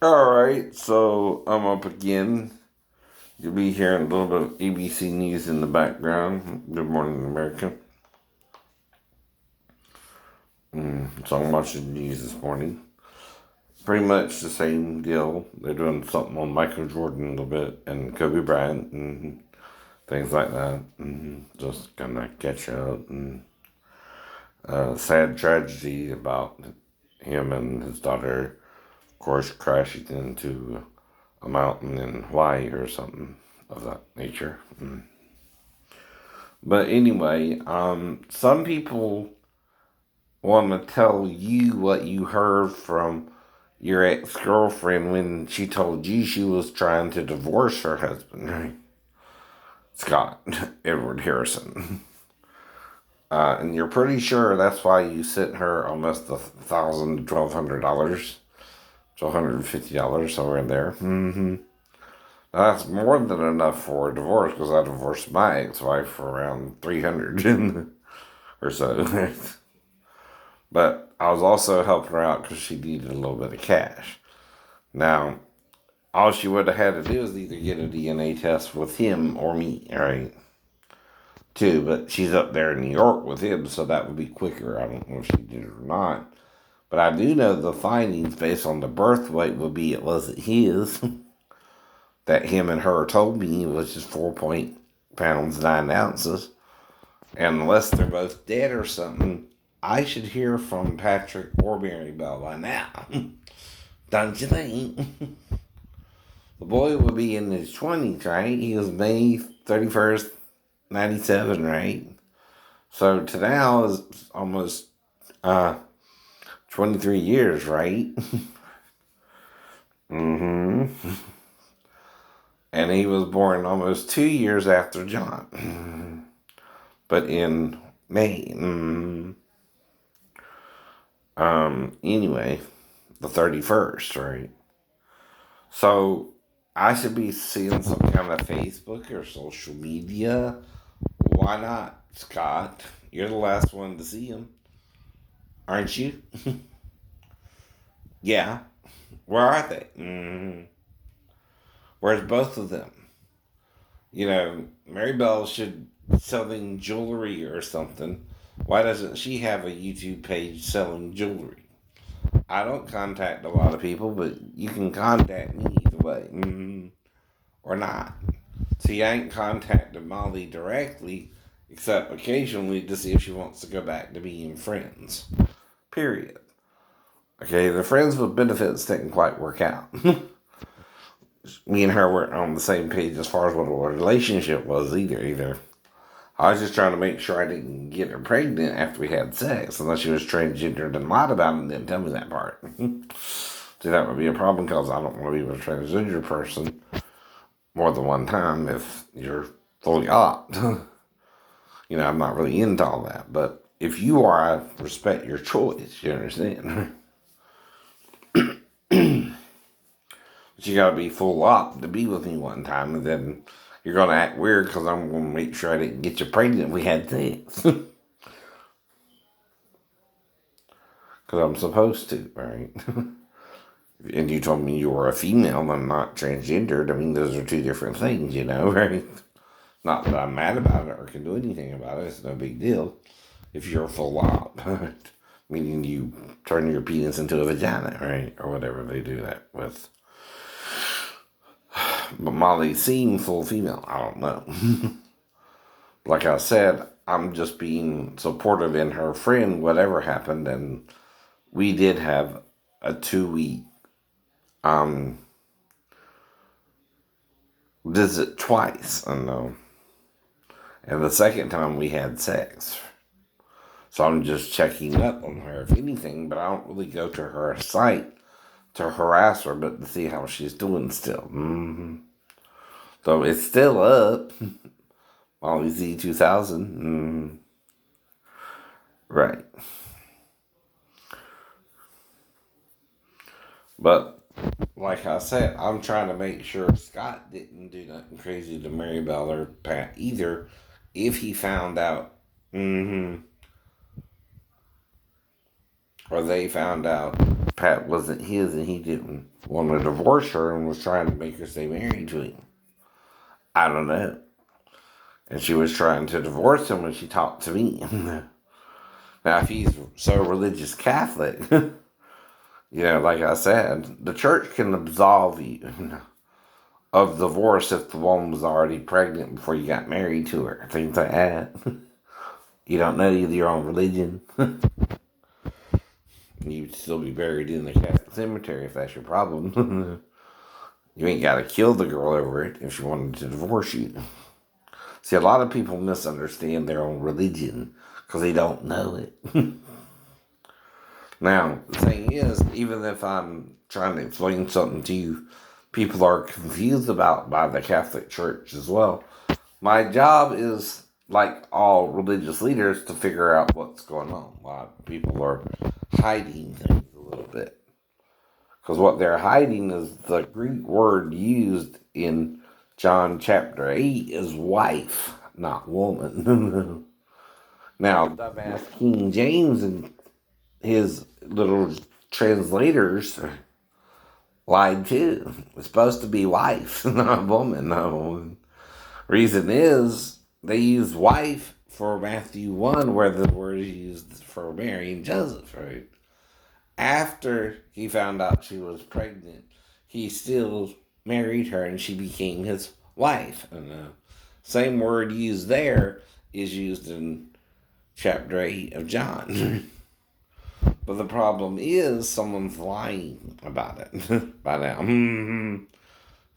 Alright, so I'm up again. You'll be hearing a little bit of ABC News in the background. Good morning, America. So I'm watching the news this morning. Pretty much the same deal. They're doing something on Michael Jordan a little bit and Kobe Bryant and things like that. Just kind of catch up. And sad tragedy about him and his daughter, of course, crashing into a mountain in Hawaii or something of that nature. But anyway, some people want to tell you what you heard from your ex-girlfriend when she told you she was trying to divorce her husband, right? Scott Edward Harrison. And you're pretty sure that's why you sent her almost $1,000 to $1,200, $1,250 somewhere in there. That's more than enough for a divorce because I divorced my ex-wife for around 300 or so. But I was also helping her out because she needed a little bit of cash. Now, all she would have had to do is either get a DNA test with him or me, right? Too, but she's up there in New York with him, so that would be quicker. I don't know if she did it or not. But I do know the findings based on the birth weight would be it wasn't his. That him and her told me was just 4 pounds 9 ounces. And unless they're both dead or something, I should hear from Patrick or Mary Bell by now. Don't you think? The boy would be in his 20s, right? He was May 31st, 97, right? So to now is almost 23 years, right? And he was born almost 2 years after John. But in May. Anyway, the 31st, right? So I should be seeing some kind of Facebook or social media. Why not, Scott? You're the last one to see him, aren't you? Yeah. Where are they? Where's both of them? Mary Bell should selling jewelry or something. Why doesn't she have a YouTube page selling jewelry? I don't contact a lot of people, but you can contact me either way. Or not. See, I ain't contacted Molly directly, except occasionally to see if she wants to go back to being friends. Period. Okay, the friends with benefits didn't quite work out. Me and her weren't on the same page as far as what a relationship was either. I was just trying to make sure I didn't get her pregnant after we had sex, unless she was transgendered and lied about it and didn't tell me that part. See, that would be a problem because I don't want to be with a transgender person more than one time if you're fully opt. I'm not really into all that. But if you are, I respect your choice. You understand? But you gotta be full opt to be with me one time, and then you're gonna act weird because I'm gonna make sure I didn't get you pregnant if we had sex. Because I'm supposed to, right? And you told me you were a female and not transgendered. I mean, those are two different things, right? Not that I'm mad about it or can do anything about it. It's no big deal. If you're full op, meaning you turn your penis into a vagina, right? Or whatever they do that with. But Molly seemed full female. I don't know. Like I said, I'm just being supportive in her friend, whatever happened. And we did have a 2 week visit twice. I know. And the second time we had sex. So I'm just checking up on her, if anything, but I don't really go to her site to harass her, but to see how she's doing still. So it's still up. Molly Z 2000. Right. But like I said, I'm trying to make sure Scott didn't do nothing crazy to Mary Bell or Pat either. If he found out, or they found out Pat wasn't his and he didn't want to divorce her and was trying to make her stay married to him. I don't know. And she was trying to divorce him when she talked to me. Now, if he's so religious Catholic, like I said, the church can absolve you of divorce if the woman was already pregnant before you got married to her. Things like that. You don't know your own religion. You'd still be buried in the Catholic cemetery if that's your problem. You ain't got to kill the girl over it if she wanted to divorce you. See, a lot of people misunderstand their own religion because they don't know it. Now, the thing is, even if I'm trying to explain something to you, people are confused about by the Catholic Church as well. My job is, like all religious leaders, to figure out what's going on. A lot of people are hiding things a little bit. Because what they're hiding is the Greek word used in John chapter 8 is wife, not woman. Now, dumbass King James and his little translators lied too. It's supposed to be wife, not woman, not woman. Reason is, they use wife for Matthew 1, where the word is used for Mary and Joseph, right? After he found out she was pregnant, he still married her and she became his wife. And the same word used there is used in chapter 8 of John. But the problem is someone's lying about it by now.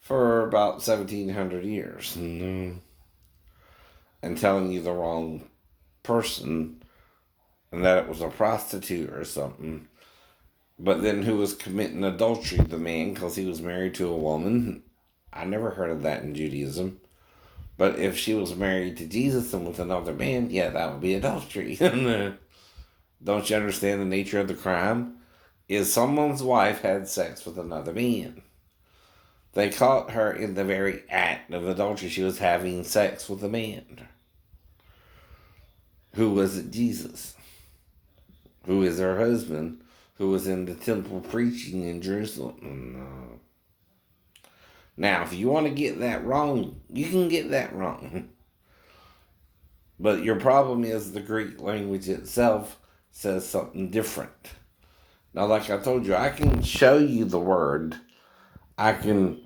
For about 1700 years. And telling you the wrong person and that it was a prostitute or something. But then who was committing adultery? The man, because he was married to a woman. I never heard of that in Judaism. But if she was married to Jesus and with another man, yeah, that would be adultery. Don't you understand the nature of the crime? Is someone's wife had sex with another man. They caught her in the very act of adultery. She was having sex with a man. Who was it? Jesus. Who is her husband, who was in the temple preaching in Jerusalem. Now, if you want to get that wrong, you can get that wrong. But your problem is the Greek language itself says something different. Now, like I told you, I can show you the word. I can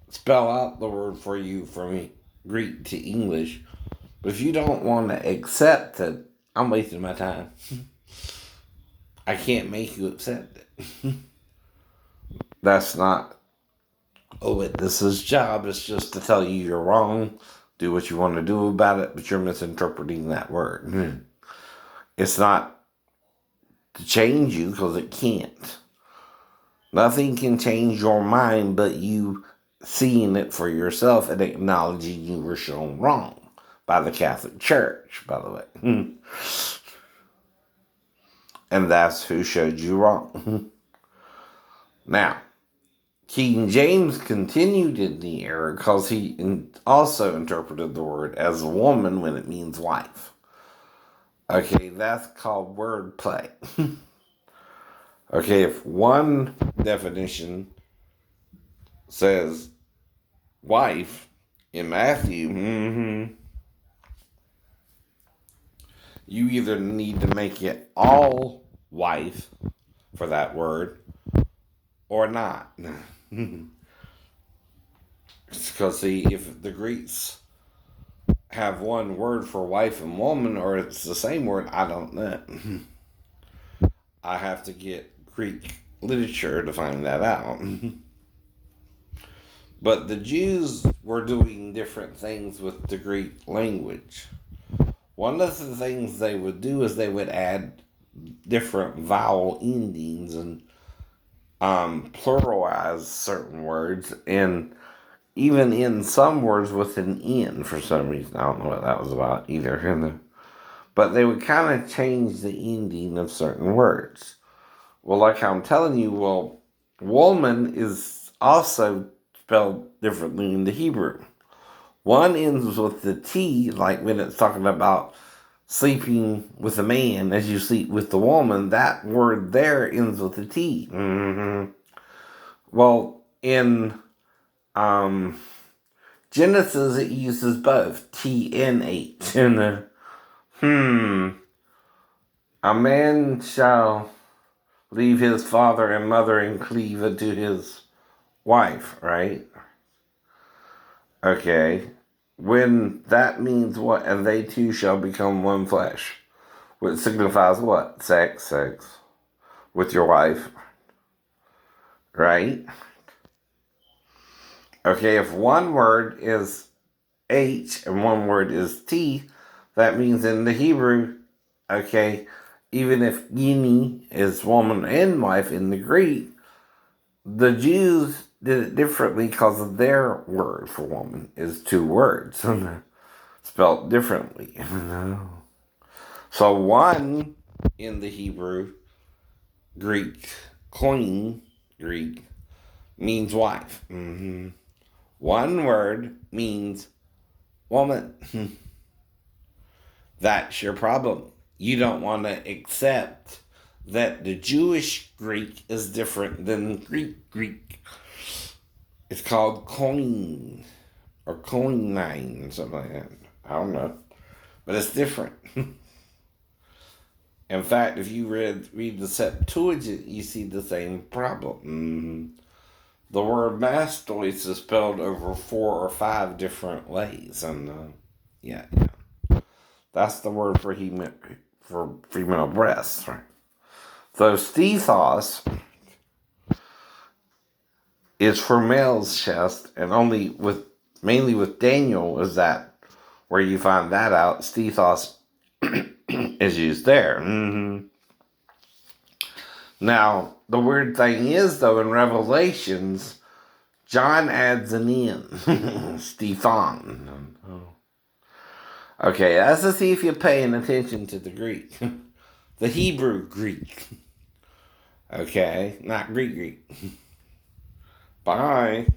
spell out the word for you from Greek to English. But if you don't want to accept it, I'm wasting my time. I can't make you accept it. That's not a witness's job. It's just to tell you you're wrong. Do what you want to do about it, but you're misinterpreting that word. It's not to change you because it can't. Nothing can change your mind but you seeing it for yourself and acknowledging you were shown wrong by the Catholic Church, by the way. And that's who showed you wrong. Now, King James continued in the error because he also interpreted the word as a woman when it means wife. Okay, that's called wordplay. Okay, if one definition says wife in Matthew, you either need to make it all wife for that word or not. Because, see, if the Greeks have one word for wife and woman, or it's the same word, I don't know. I have to get Greek literature to find that out. But the Jews were doing different things with the Greek language. One of the things they would do is they would add different vowel endings and pluralize certain words, and even in some words with an N for some reason. I don't know what that was about either. But they would kind of change the ending of certain words. Well, like I'm telling you, woman is also spelled differently in the Hebrew. One ends with the T, like when it's talking about sleeping with a man as you sleep with the woman, that word there ends with a T. Well, in um, Genesis, it uses both T and H. And a man shall leave his father and mother and cleave unto his wife, right? Okay. When that means what? And they two shall become one flesh. Which signifies what? Sex with your wife, right? Okay, if one word is H and one word is T, that means in the Hebrew, okay, even if yini is woman and wife in the Greek, the Jews did it differently because of their word for woman is two words, spelled differently. So one in the Hebrew, Greek, Koine, Greek, means wife. One word means woman. That's your problem. You don't want to accept that the Jewish Greek is different than Greek Greek. It's called Koine or Koine or something like that. I don't know. But it's different. In fact, if you read the Septuagint, you see the same problem. The word mastoid is spelled over 4 or 5 different ways, and yeah, that's the word for female breasts. Right? So stethos is for male's chest, and mainly with Daniel is that where you find that out. Stethos is used there. Now, the weird thing is, though, in Revelations, John adds an in, Stephan. Okay, that's to see if you're paying attention to the Greek. The Hebrew Greek. Okay, not Greek Greek. Bye.